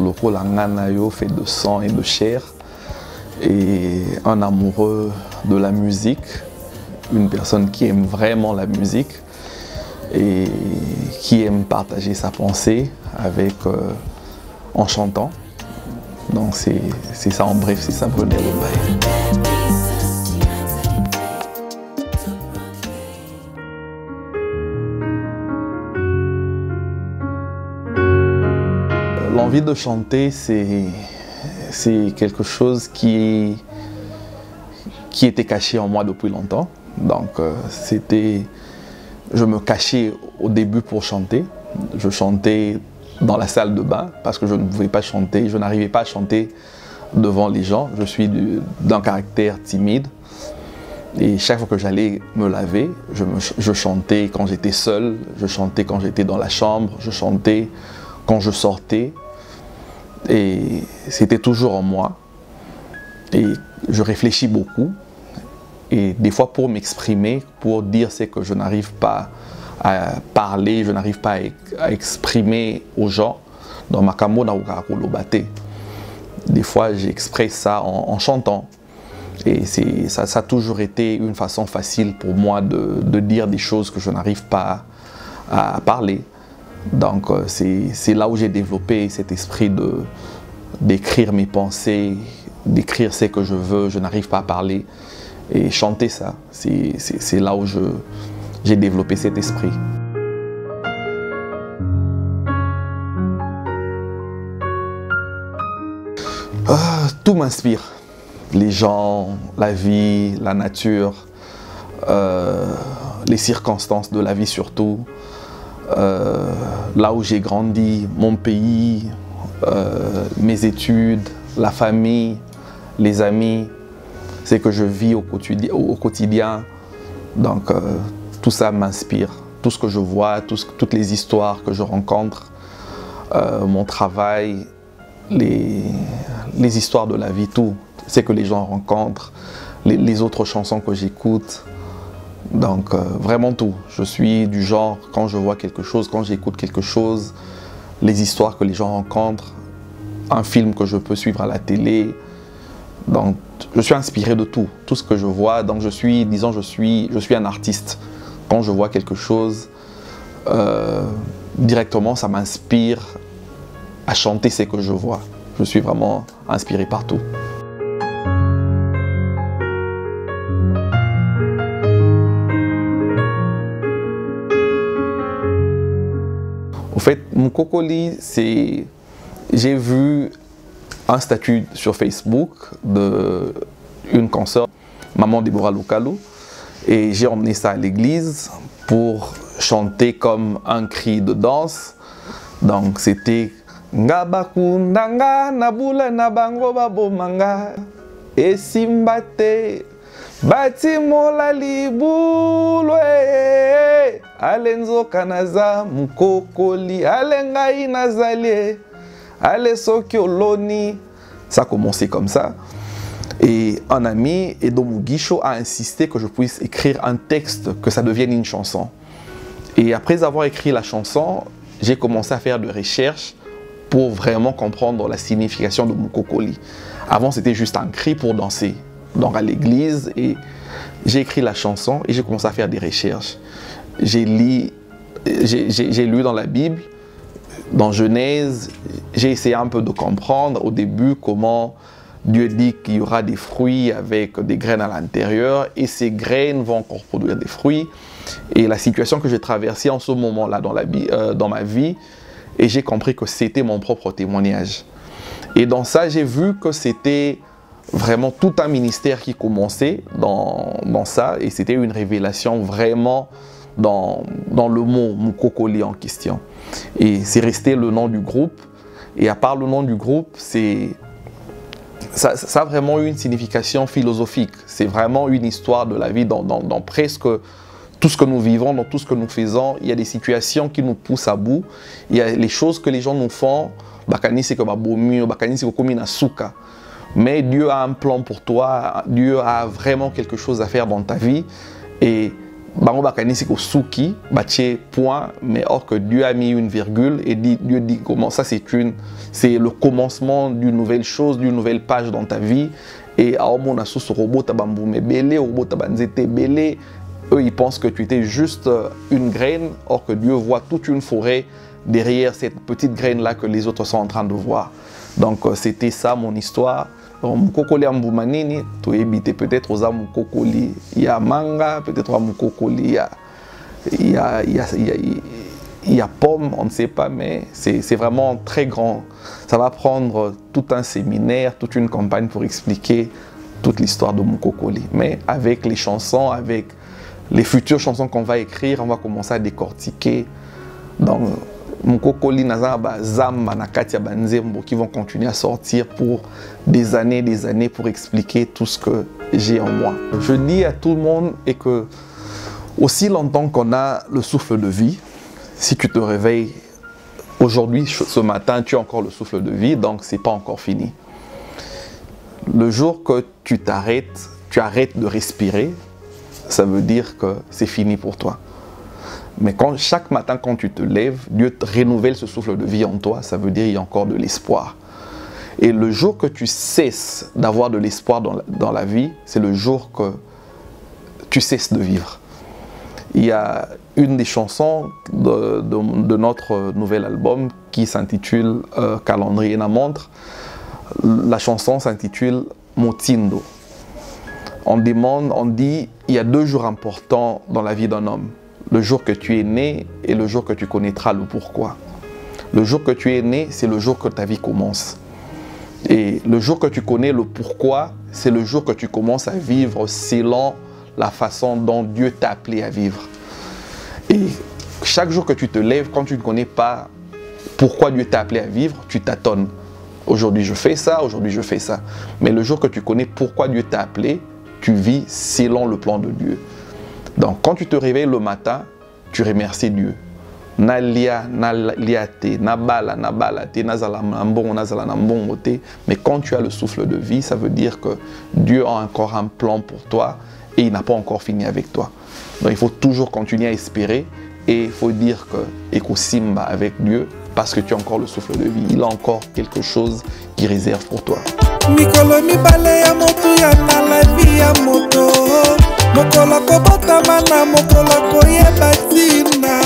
Motuloko Langanayo fait de sang et de chair, et un amoureux de la musique, une personne qui aime vraiment la musique et qui aime partager sa pensée avec, en chantant. Donc c'est ça en bref, c'est ça Bonnet Lobaye. L'envie de chanter, c'est quelque chose qui était caché en moi depuis longtemps. Donc je me cachais au début pour chanter. Je chantais dans la salle de bain parce que je ne pouvais pas chanter, je n'arrivais pas à chanter devant les gens. Je suis d'un caractère timide et chaque fois que j'allais me laver, je chantais quand j'étais seul, je chantais quand j'étais dans la chambre, je chantais quand je sortais et c'était toujours en moi. Et je réfléchis beaucoup et des fois pour m'exprimer, pour dire ce que je n'arrive pas à parler, je n'arrive pas à exprimer aux gens. Dans ma camo na ukakolobate. Des fois j'exprime ça en chantant. Et ça a toujours été une façon facile pour moi de dire des choses que je n'arrive pas à parler. Donc c'est là où j'ai développé cet esprit d'écrire mes pensées, d'écrire ce que je veux, je n'arrive pas à parler. Et chanter ça, c'est là où j'ai développé cet esprit. Tout m'inspire. Les gens, la vie, la nature, les circonstances de la vie surtout. Là où j'ai grandi, mon pays, mes études, la famille, les amis, ce que je vis au quotidien. Donc tout ça m'inspire. Tout ce que je vois, toutes les histoires que je rencontre, mon travail, les histoires de la vie, tout. Ce que les gens rencontrent, les autres chansons que j'écoute. Donc vraiment tout. Je suis du genre, quand je vois quelque chose, quand j'écoute quelque chose, les histoires que les gens rencontrent, un film que je peux suivre à la télé. Donc je suis inspiré de tout ce que je vois. Donc je suis un artiste. Quand je vois quelque chose, directement ça m'inspire à chanter ce que je vois. Je suis vraiment inspiré par tout. Au fait, Mukokoli, j'ai vu un statut sur Facebook d'une consoeur, Maman Deborah Lukalo, et j'ai emmené ça à l'église pour chanter comme un cri de danse. Donc c'était Ngabakundanga nabula nabango babomanga esimbate batimola libulwe alenzo kanaza mukokoli alengai nazalie ale sokioloni. Ça a commencé comme ça. Et un ami, Edo Mugisho, a insisté que je puisse écrire un texte, que ça devienne une chanson. Et après avoir écrit la chanson, j'ai commencé à faire des recherches pour vraiment comprendre la signification de Mukokoli. Avant, c'était juste un cri pour danser, donc à l'église. Et j'ai écrit la chanson et j'ai commencé à faire des recherches. J'ai lu dans la Bible, dans Genèse, j'ai essayé un peu de comprendre au début comment Dieu dit qu'il y aura des fruits avec des graines à l'intérieur et ces graines vont encore produire des fruits. Et la situation que j'ai traversée en ce moment-là dans ma vie, et j'ai compris que c'était mon propre témoignage. Et dans ça, j'ai vu que c'était vraiment tout un ministère qui commençait dans ça. Et c'était une révélation vraiment dans le mot Mukokoli en question. Et c'est resté le nom du groupe. Et à part le nom du groupe, ça a vraiment une signification philosophique. C'est vraiment une histoire de la vie dans presque tout ce que nous vivons, dans tout ce que nous faisons. Il y a des situations qui nous poussent à bout. Il y a les choses que les gens nous font. Mais Dieu a un plan pour toi. Dieu a vraiment quelque chose à faire dans ta vie. Et bango bakanisi ko suki batie point, mais or que Dieu a mis une virgule et Dieu dit comment ça c'est le commencement d'une nouvelle chose, d'une nouvelle page dans ta vie. Et à omona sous robot tabamboume belé, robot tabanzete belé, eux ils pensent que tu étais juste une graine, or que Dieu voit toute une forêt derrière cette petite graine là que les autres sont en train de voir. Donc c'était ça mon histoire. Mukokoli ya mbumanini, tu éviter peut-être aux mukokoli ya manga, peut-être aux mukokoli ya pomme, on ne sait pas, mais c'est vraiment très grand. Ça va prendre tout un séminaire, toute une campagne pour expliquer toute l'histoire de mukokoli. Mais avec les chansons, avec les futures chansons qu'on va écrire, on va commencer à décortiquer. Donc, mukokoli naza ba zamba na kati ya banzembo qui vont continuer à sortir pour des années pour expliquer tout ce que j'ai en moi. Je dis à tout le monde et que aussi longtemps qu'on a le souffle de vie, si tu te réveilles aujourd'hui, ce matin, tu as encore le souffle de vie, donc c'est pas encore fini. Le jour que tu arrêtes de respirer, ça veut dire que c'est fini pour toi. Mais chaque matin, quand tu te lèves, Dieu te renouvelle ce souffle de vie en toi, ça veut dire qu'il y a encore de l'espoir. Et le jour que tu cesses d'avoir de l'espoir dans la vie, c'est le jour que tu cesses de vivre. Il y a une des chansons de notre nouvel album qui s'intitule Calendrier na montre. La chanson s'intitule Motindo. On dit, il y a 2 jours importants dans la vie d'un homme. Le jour que tu es né et le jour que tu connaîtras le pourquoi. Le jour que tu es né, c'est le jour que ta vie commence. Et le jour que tu connais le pourquoi, c'est le jour que tu commences à vivre selon la façon dont Dieu t'a appelé à vivre. Et chaque jour que tu te lèves, quand tu ne connais pas pourquoi Dieu t'a appelé à vivre, tu tâtonnes. Aujourd'hui je fais ça, aujourd'hui je fais ça. Mais le jour que tu connais pourquoi Dieu t'a appelé, tu vis selon le plan de Dieu. Donc quand tu te réveilles le matin, tu remercies Dieu. Na lia, na liate, na bala te, nazala nambongo te. Mais quand tu as le souffle de vie, ça veut dire que Dieu a encore un plan pour toi et il n'a pas encore fini avec toi. Donc il faut toujours continuer à espérer et il faut dire que Ekosimba avec Dieu parce que tu as encore le souffle de vie. Il a encore quelque chose qui réserve pour toi. Mikolo mibale ya moto ya na la vie ya moto. Mokolo kobotama na mokolo koyeba ntina.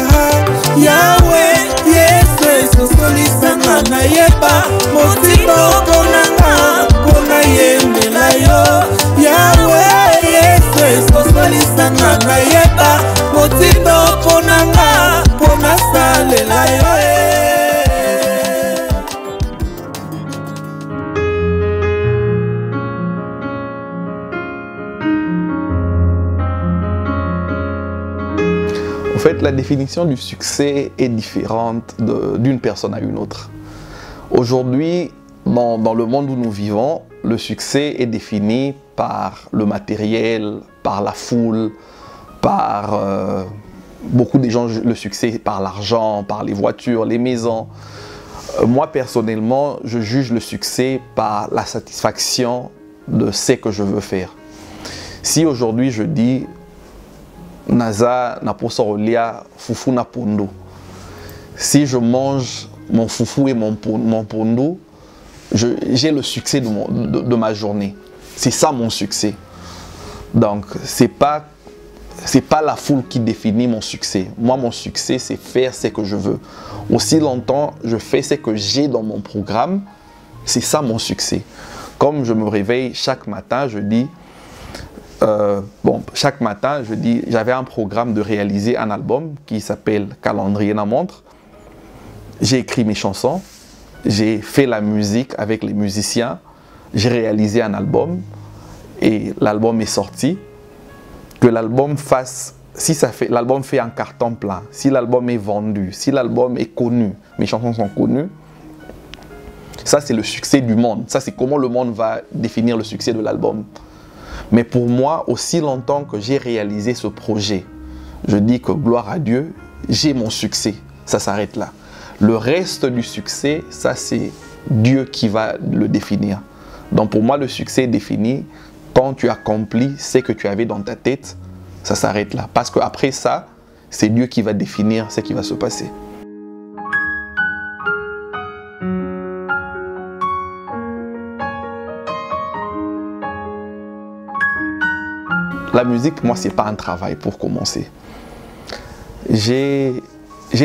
Yahweh Yesu esosolisanga na yeba motindo konanga pona yembela yo. Yahweh Yesu esosolisanga na yeba motindo konanga pona salela yo. En fait, la définition du succès est différente d'une personne à une autre. Aujourd'hui, dans le monde où nous vivons, le succès est défini par le matériel, par la foule, par beaucoup de gens, le succès par l'argent, par les voitures, les maisons. Moi, personnellement, je juge le succès par la satisfaction de ce que je veux faire. Si aujourd'hui je dis Naza na posorolia fufu na pondo. Si je mange mon foufou et mon pondo, j'ai le succès de ma journée. C'est ça mon succès. Donc c'est pas la foule qui définit mon succès. Moi mon succès c'est faire ce que je veux. Aussi longtemps je fais ce que j'ai dans mon programme, c'est ça mon succès. Comme je me réveille chaque matin, je dis chaque matin, je dis, j'avais un programme de réaliser un album qui s'appelle Calendrier na montre. J'ai écrit mes chansons, j'ai fait la musique avec les musiciens, j'ai réalisé un album et l'album est sorti. Que l'album fasse, si l'album fait un carton plein, si l'album est vendu, si l'album est connu, mes chansons sont connues, ça c'est le succès du monde. Ça c'est comment le monde va définir le succès de l'album. Mais pour moi, aussi longtemps que j'ai réalisé ce projet, je dis que gloire à Dieu, j'ai mon succès. Ça s'arrête là. Le reste du succès, ça c'est Dieu qui va le définir. Donc pour moi, le succès est défini quand tu accomplis ce que tu avais dans ta tête ça s'arrête là. Parce qu'après ça, c'est Dieu qui va définir ce qui va se passer. La musique, pour moi, ce n'est pas un travail pour commencer. J'ai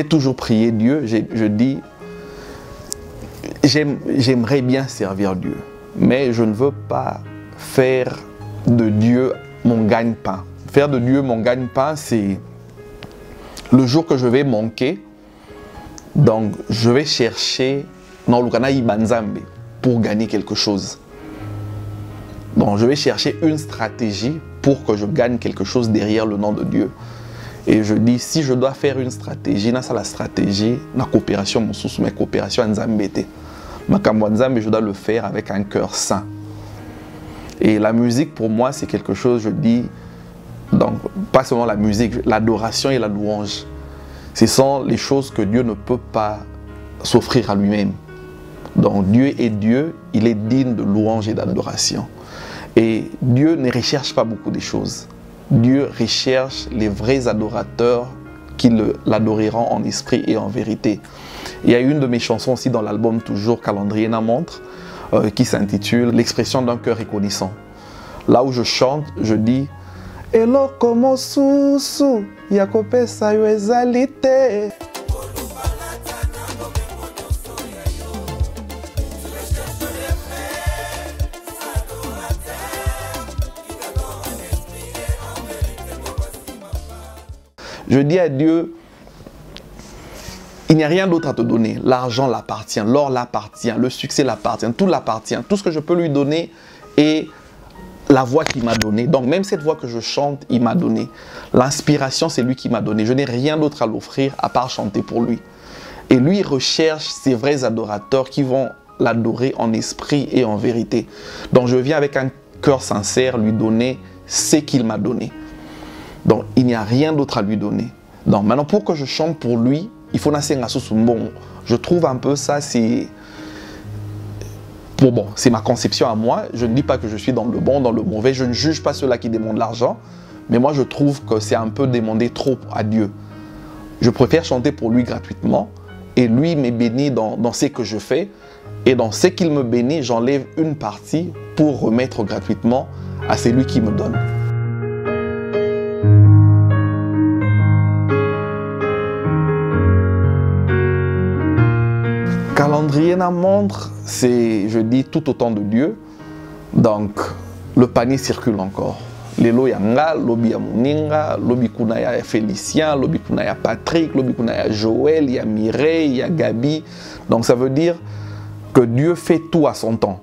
toujours prié Dieu, je dis, j'aimerais bien servir Dieu, mais je ne veux pas faire de Dieu mon gagne-pain. Faire de Dieu mon gagne-pain, c'est le jour que je vais manquer, donc je vais chercher dans le Kana Ibanzambe pour gagner quelque chose. Donc je vais chercher une stratégie pour que je gagne quelque chose derrière le nom de Dieu. Et je dis, si je dois faire une stratégie, c'est la stratégie, la coopération, ma coopération en Zambété. Ma Nzambe, je dois le faire avec un cœur saint. Et la musique, pour moi, c'est quelque chose, je dis, donc, pas seulement la musique, l'adoration et la louange. Ce sont les choses que Dieu ne peut pas s'offrir à lui-même. Donc, Dieu est Dieu, il est digne de louange et d'adoration. Et Dieu ne recherche pas beaucoup de choses. Dieu recherche les vrais adorateurs qui l'adoreront en esprit et en vérité. Il y a une de mes chansons aussi dans l'album Toujours Calendrier na montre qui s'intitule L'expression d'un cœur reconnaissant. Là où je chante, je dis Elo como susu yakopesa yo ezalite. Je dis à Dieu, il n'y a rien d'autre à te donner. L'argent l'appartient, l'or l'appartient, le succès l'appartient, tout l'appartient. Tout ce que je peux lui donner est la voix qu'il m'a donnée. Donc même cette voix que je chante, il m'a donné. L'inspiration, c'est lui qui m'a donné. Je n'ai rien d'autre à l'offrir à part chanter pour lui. Et lui, il recherche ces vrais adorateurs qui vont l'adorer en esprit et en vérité. Donc je viens avec un cœur sincère lui donner ce qu'il m'a donné. Donc, il n'y a rien d'autre à lui donner. Donc, maintenant, pour que je chante pour lui, il faut nasser un bon. Je trouve un peu ça, c'est... Bon, c'est ma conception à moi. Je ne dis pas que je suis dans le bon, dans le mauvais. Je ne juge pas ceux-là qui demandent l'argent. Mais moi, je trouve que c'est un peu demander trop à Dieu. Je préfère chanter pour lui gratuitement. Et lui me bénit dans ce que je fais. Et dans ce qu'il me bénit, j'enlève une partie pour remettre gratuitement à celui qui me donne. Calendrier na montre, c'est, je dis, tout autant de Dieu. Donc, le panier circule encore. Lelo yanga, lobi ya Moninga, lobi kuna ya Félicien, lobi kuna ya Patrick, lobi kuna ya Joël, il y a Mireille, il y a Gabi. Donc, ça veut dire que Dieu fait tout à son temps.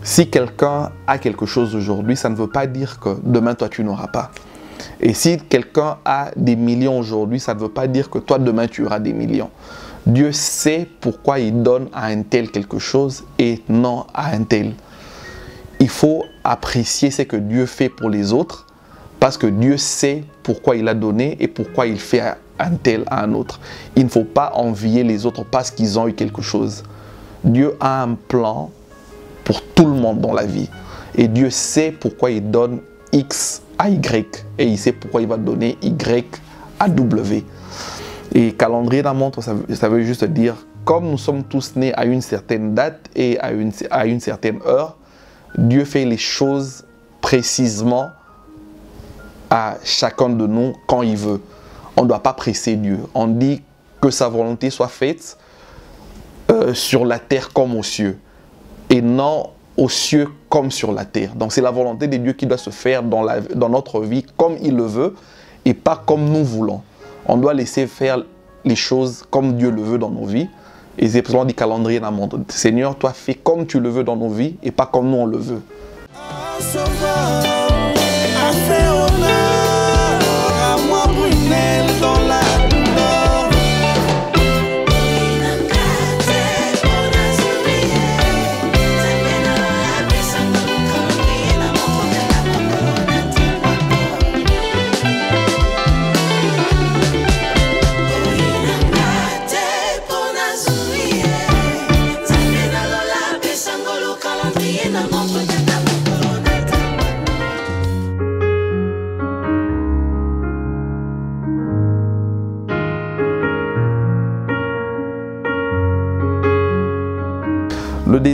Si quelqu'un a quelque chose aujourd'hui, ça ne veut pas dire que demain, toi, tu n'auras pas. Et si quelqu'un a des millions aujourd'hui, ça ne veut pas dire que toi, demain, tu auras des millions. Dieu sait pourquoi il donne à un tel quelque chose et non à un tel. Il faut apprécier ce que Dieu fait pour les autres parce que Dieu sait pourquoi il a donné et pourquoi il fait à un tel à un autre. Il ne faut pas envier les autres parce qu'ils ont eu quelque chose. Dieu a un plan pour tout le monde dans la vie. Et Dieu sait pourquoi il donne X à Y et il sait pourquoi il va donner Y à W. Et calendrier d'un montre, ça veut juste dire, comme nous sommes tous nés à une certaine date et à une certaine heure, Dieu fait les choses précisément à chacun de nous quand il veut. On ne doit pas presser Dieu. On dit que sa volonté soit faite sur la terre comme aux cieux et non aux cieux comme sur la terre. Donc c'est la volonté de Dieu qui doit se faire dans notre vie comme il le veut et pas comme nous voulons. On doit laisser faire les choses comme Dieu le veut dans nos vies. Et c'est pour ça qu'on dit calendrier dans le monde. Seigneur, toi, fais comme tu le veux dans nos vies et pas comme nous on le veut.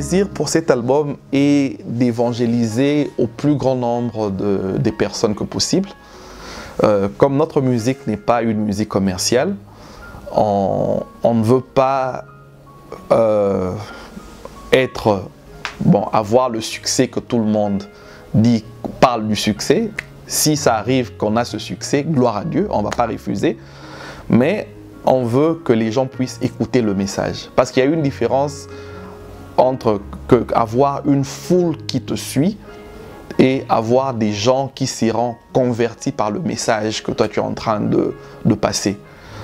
désir pour cet album est d'évangéliser au plus grand nombre des personnes que possible. Comme notre musique n'est pas une musique commerciale, on ne veut pas avoir le succès que tout le monde parle du succès. Si ça arrive qu'on a ce succès, gloire à Dieu, on ne va pas refuser. Mais on veut que les gens puissent écouter le message. Parce qu'il y a une différence entre avoir une foule qui te suit et avoir des gens qui seront convertis par le message que toi tu es en train de passer.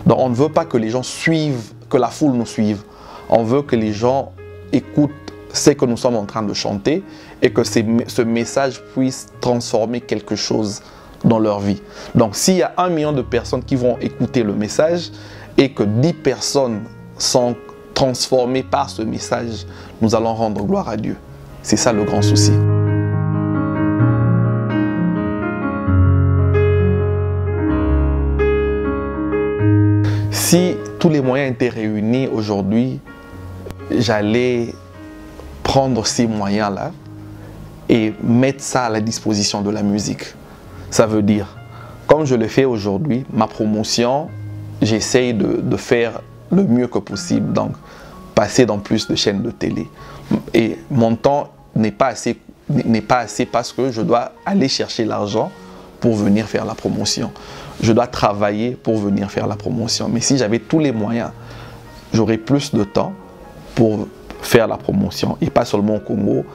Donc on ne veut pas que les gens suivent, que la foule nous suive. On veut que les gens écoutent ce que nous sommes en train de chanter et que ce message puisse transformer quelque chose dans leur vie. Donc s'il y a 1 million de personnes qui vont écouter le message et que 10 personnes sont transformées par ce message, nous allons rendre gloire à Dieu. C'est ça le grand souci. Si tous les moyens étaient réunis aujourd'hui, j'allais prendre ces moyens-là et mettre ça à la disposition de la musique. Ça veut dire, comme je le fais aujourd'hui, ma promotion, j'essaye de faire le mieux que possible, donc passer dans plus de chaînes de télé. Et mon temps n'est pas assez parce que je dois aller chercher l'argent pour venir faire la promotion. Je dois travailler pour venir faire la promotion. Mais si j'avais tous les moyens, j'aurais plus de temps pour faire la promotion. Et pas seulement au Congo,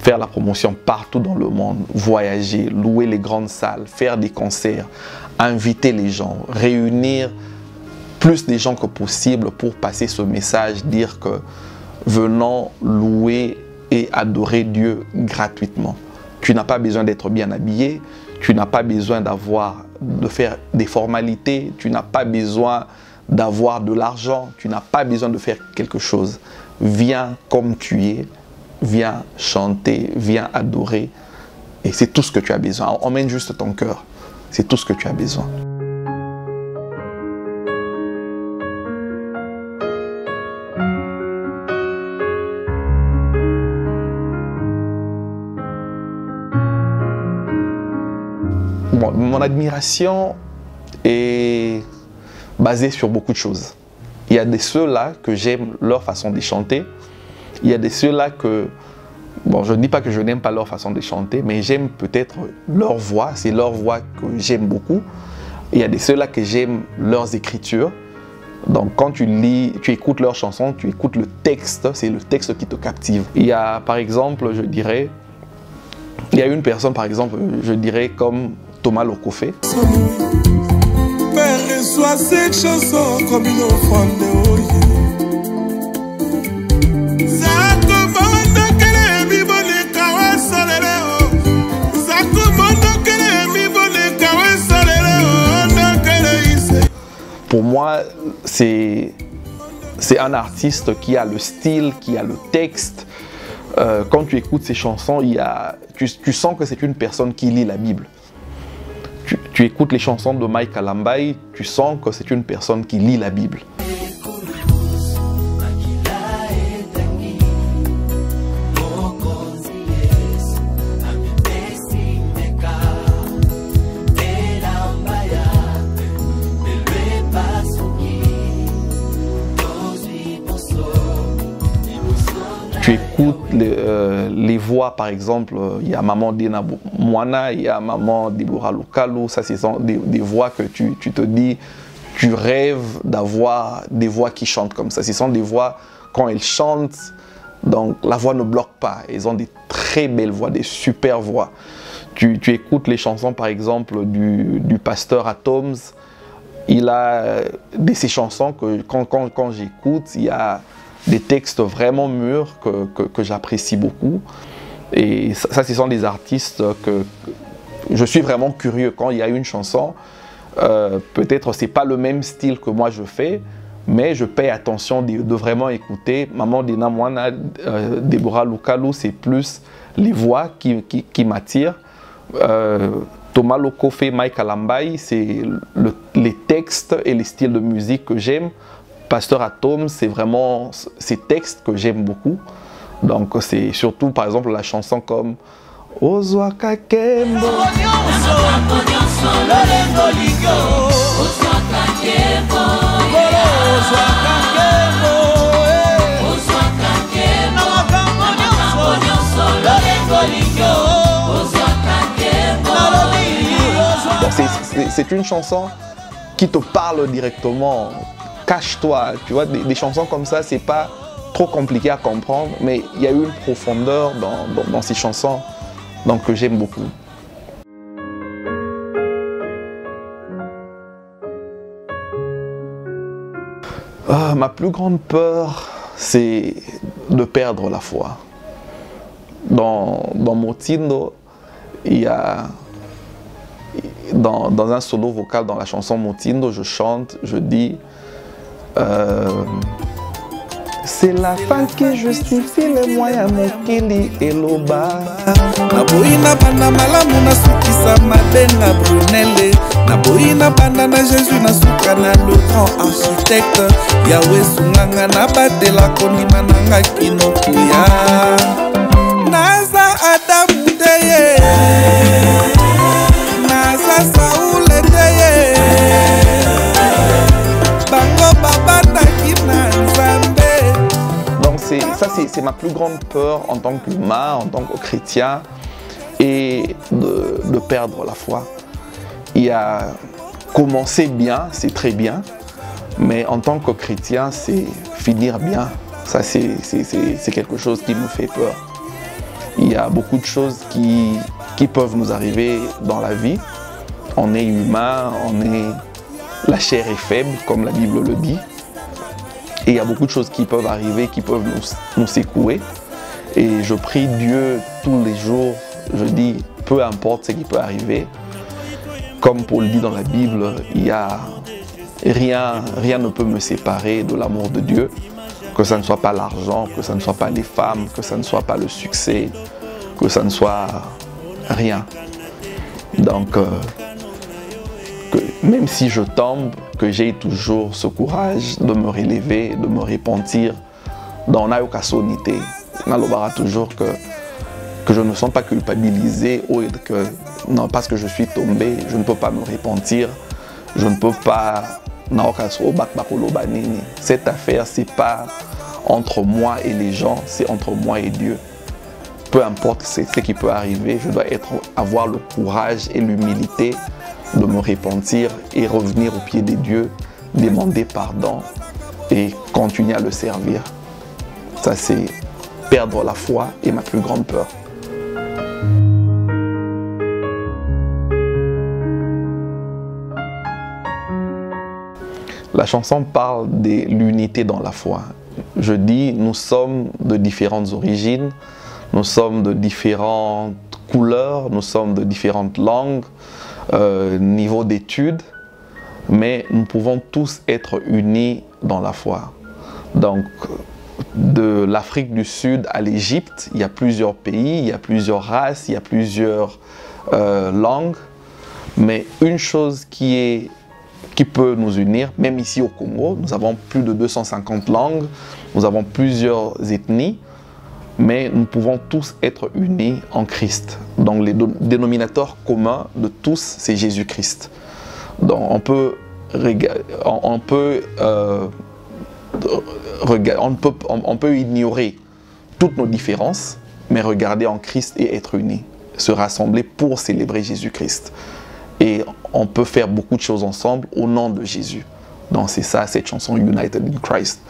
faire la promotion partout dans le monde, voyager, louer les grandes salles, faire des concerts, inviter les gens, réunir plus de gens que possible pour passer ce message, dire que venons louer et adorer Dieu gratuitement. Tu n'as pas besoin d'être bien habillé, tu n'as pas besoin de faire des formalités, tu n'as pas besoin d'avoir de l'argent, tu n'as pas besoin de faire quelque chose. Viens comme tu es, viens chanter, viens adorer. Et c'est tout ce que tu as besoin. Emmène juste ton cœur. C'est tout ce que tu as besoin. Bon, mon admiration est basée sur beaucoup de choses. Il y a ceux-là que j'aime leur façon de chanter. Il y a ceux-là que, bon, je ne dis pas que je n'aime pas leur façon de chanter, mais j'aime peut-être leur voix. C'est leur voix que j'aime beaucoup. Il y a ceux-là que j'aime leurs écritures. Donc quand tu lis, tu écoutes leurs chansons, tu écoutes le texte, c'est le texte qui te captive. Il y a par exemple, je dirais, il y a une personne par exemple, je dirais comme Thomas Lokofé. Père, reçois cette chanson comme une offrande de oye. Pour moi, c'est un artiste qui a le style, qui a le texte. Quand tu écoutes ses chansons, tu sens que c'est une personne qui lit la Bible. Tu écoutes les chansons de Mike Alambai, tu sens que c'est une personne qui lit la Bible. Tu écoutes les voix, par exemple, il y a Maman Dina Moana, il y a Maman Deborah Lukalu, ça ce sont des voix que tu te dis, tu rêves d'avoir des voix qui chantent comme ça. Ce sont des voix, quand elles chantent, donc la voix ne bloque pas, elles ont des très belles voix, des super voix. Tu écoutes les chansons, par exemple, du pasteur Atoms, il a ces chansons que quand j'écoute, il y a des textes vraiment mûrs que j'apprécie beaucoup. Et ça, ce sont des artistes que je suis vraiment curieux. Quand il y a une chanson, peut-être c'est pas le même style que moi je fais, mais je paye attention de vraiment écouter. Maman Dina Moana, Deborah Lukalu, c'est plus les voix qui m'attirent. Thomas Lokofé, Mike Alambai, c'est les textes et les styles de musique que j'aime. Pasteur Atom, c'est vraiment ces textes que j'aime beaucoup. Donc c'est surtout par exemple la chanson comme Ozwa Kakembo. C'est une chanson qui te parle directement. Cache-toi, tu vois, des chansons comme ça, c'est pas trop compliqué à comprendre, mais il y a eu une profondeur dans ces chansons donc, que j'aime beaucoup. Ma plus grande peur, c'est de perdre la foi. Dans Motindo, il y a dans un solo vocal dans la chanson Motindo, je chante, je dis c'est la fin qui justifie les moyens mokili et loba. Naboina bana malamu na sukisa mabenga Brunelle. Naboina bana na Jésus na suka na le grand architecte. Yahweh sunganga na batela kondima nanga kinokuya. Naza Adam teye. Naza Saul teye. Bango babanda kinanzambe. Ça, c'est ma plus grande peur en tant qu'humain, en tant que chrétien, et de perdre la foi. Il y a commencer bien, c'est très bien, mais en tant que chrétien, c'est finir bien. Ça, c'est quelque chose qui me fait peur. Il y a beaucoup de choses qui peuvent nous arriver dans la vie. On est humain, la chair est faible, comme la Bible le dit. Et il y a beaucoup de choses qui peuvent arriver, qui peuvent nous secouer. Et je prie Dieu tous les jours, je dis, peu importe ce qui peut arriver. Comme Paul dit dans la Bible, il y a rien ne peut me séparer de l'amour de Dieu. Que ça ne soit pas l'argent, que ça ne soit pas les femmes, que ça ne soit pas le succès, que ça ne soit rien. Donc, même si je tombe, que j'ai toujours ce courage de me relever, de me repentir dans Nayokasonité. Nalobara toujours que je ne me sens pas culpabilisé ou que non, parce que je suis tombé, je ne peux pas me repentir, je ne peux pas. Cette affaire, c'est pas entre moi et les gens, c'est entre moi et Dieu. Peu importe ce qui peut arriver, je dois avoir le courage et l'humilité de me repentir et revenir au pied des dieux, demander pardon et continuer à le servir. Ça, c'est perdre la foi et ma plus grande peur. La chanson parle de l'unité dans la foi. Je dis, nous sommes de différentes origines, nous sommes de différentes couleurs, nous sommes de différentes langues, niveau d'études, mais nous pouvons tous être unis dans la foi. Donc, de l'Afrique du Sud à l'Égypte, il y a plusieurs pays, il y a plusieurs races, il y a plusieurs langues, mais une chose qui peut nous unir, même ici au Congo, nous avons plus de 250 langues, nous avons plusieurs ethnies, mais nous pouvons tous être unis en Christ. Donc les dénominateurs communs de tous, c'est Jésus-Christ. Donc on peut ignorer toutes nos différences, mais regarder en Christ et être unis, se rassembler pour célébrer Jésus-Christ. Et on peut faire beaucoup de choses ensemble au nom de Jésus. Donc c'est ça, cette chanson United in Christ,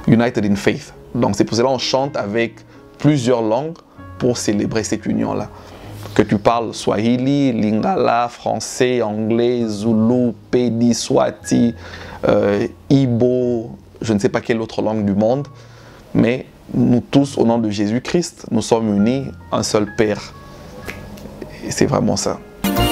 United in Faith. Donc c'est pour cela qu'on chante avec plusieurs langues pour célébrer cette union-là. Que tu parles Swahili, Lingala, français, anglais, Zulu, Pedi, Swati, Igbo, je ne sais pas quelle autre langue du monde, mais nous tous, au nom de Jésus-Christ, nous sommes unis, un seul Père. Et c'est vraiment ça.